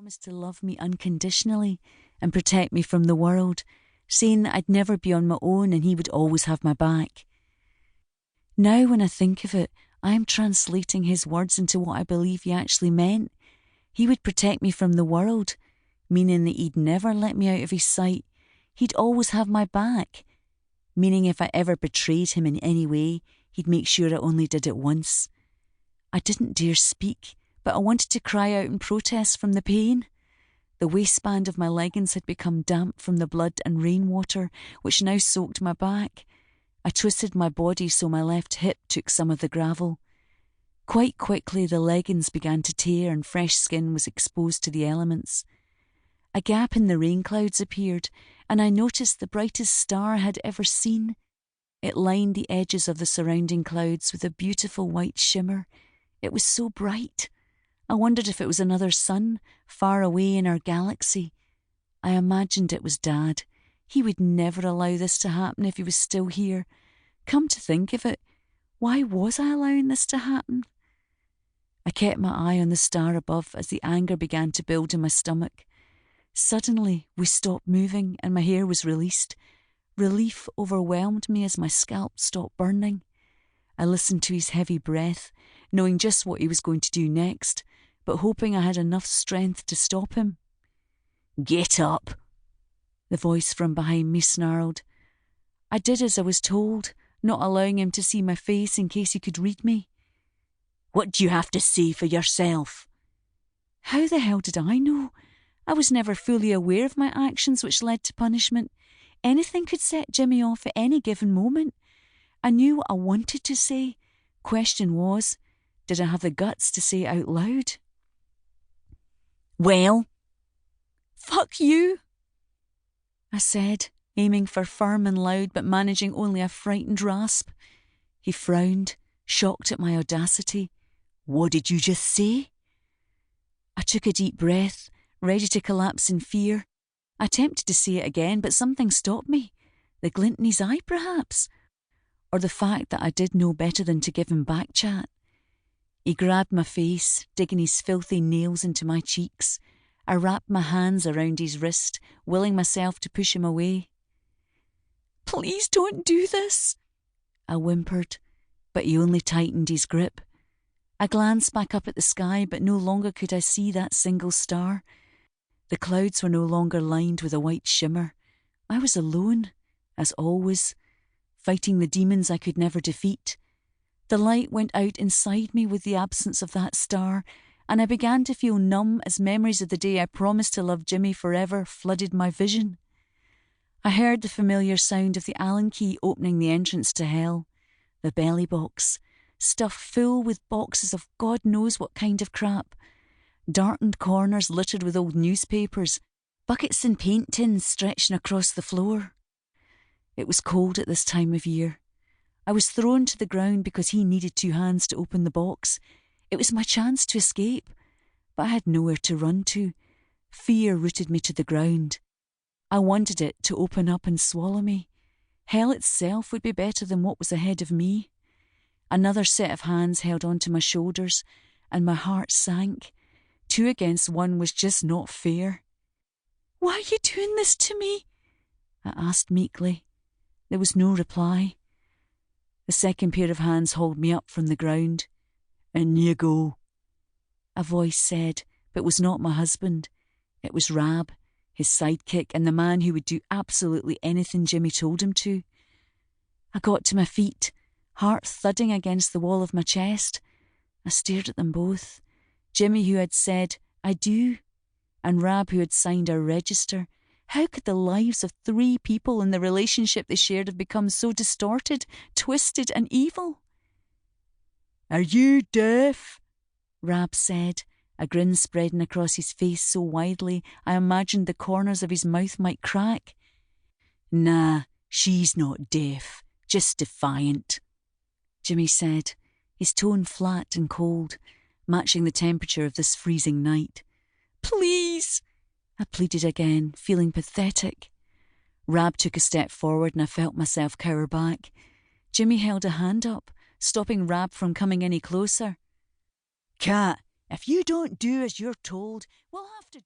promised to love me unconditionally and protect me from the world, saying that I'd never be on my own and he would always have my back. Now when I think of it, I am translating his words into what I believe he actually meant. He would protect me from the world, meaning that he'd never let me out of his sight. He'd always have my back, meaning if I ever betrayed him in any way, he'd make sure I only did it once. I didn't dare speak, but I wanted to cry out in protest from the pain. The waistband of my leggings had become damp from the blood and rainwater, which now soaked my back. I twisted my body so my left hip took some of the gravel. Quite quickly the leggings began to tear and fresh skin was exposed to the elements. A gap in the rain clouds appeared, and I noticed the brightest star I had ever seen. It lined the edges of the surrounding clouds with a beautiful white shimmer. It was so bright. I wondered if it was another sun, far away in our galaxy. I imagined it was Dad. He would never allow this to happen if he was still here. Come to think of it, why was I allowing this to happen? I kept my eye on the star above as the anger began to build in my stomach. Suddenly, we stopped moving and my hair was released. Relief overwhelmed me as my scalp stopped burning. I listened to his heavy breath, knowing just what he was going to do next, but hoping I had enough strength to stop him. "Get up," the voice from behind me snarled. I did as I was told, not allowing him to see my face in case he could read me. "What do you have to say for yourself?" How the hell did I know? I was never fully aware of my actions which led to punishment. Anything could set Jimmy off at any given moment. I knew what I wanted to say. Question was, did I have the guts to say it out loud? "Well?" "Fuck you," I said, aiming for firm and loud but managing only a frightened rasp. He frowned, shocked at my audacity. "What did you just say?" I took a deep breath, ready to collapse in fear. I attempted to say it again, but something stopped me. The glint in his eye, perhaps? Or the fact that I did know better than to give him back chat. He grabbed my face, digging his filthy nails into my cheeks. I wrapped my hands around his wrist, willing myself to push him away. "Please don't do this," I whimpered, but he only tightened his grip. I glanced back up at the sky, but no longer could I see that single star. The clouds were no longer lined with a white shimmer. I was alone, as always, fighting the demons I could never defeat. The light went out inside me with the absence of that star, and I began to feel numb as memories of the day I promised to love Jimmy forever flooded my vision. I heard the familiar sound of the Allen key opening the entrance to hell, the belly box, stuffed full with boxes of God knows what kind of crap, darkened corners littered with old newspapers, buckets and paint tins stretching across the floor. It was cold at this time of year. I was thrown to the ground because he needed 2 hands to open the box. It was my chance to escape, but I had nowhere to run to. Fear rooted me to the ground. I wanted it to open up and swallow me. Hell itself would be better than what was ahead of me. Another set of hands held onto my shoulders, and my heart sank. 2 against 1 was just not fair. "Why are you doing this to me?" I asked meekly. There was no reply. The second pair of hands hauled me up from the ground. "In you go," a voice said, but it was not my husband. It was Rab, his sidekick, and the man who would do absolutely anything Jimmy told him to. I got to my feet, heart thudding against the wall of my chest. I stared at them both. Jimmy, who had said, "I do," and Rab, who had signed our register. How could the lives of 3 people and the relationship they shared have become so distorted, twisted, and evil? "Are you deaf?" Rab said, a grin spreading across his face so widely I imagined the corners of his mouth might crack. "Nah, she's not deaf, just defiant," Jimmy said, his tone flat and cold, matching the temperature of this freezing night. "Please," I pleaded again, feeling pathetic. Rab took a step forward and I felt myself cower back. Jimmy held a hand up, stopping Rab from coming any closer. "Cat, if you don't do as you're told, we'll have to do..."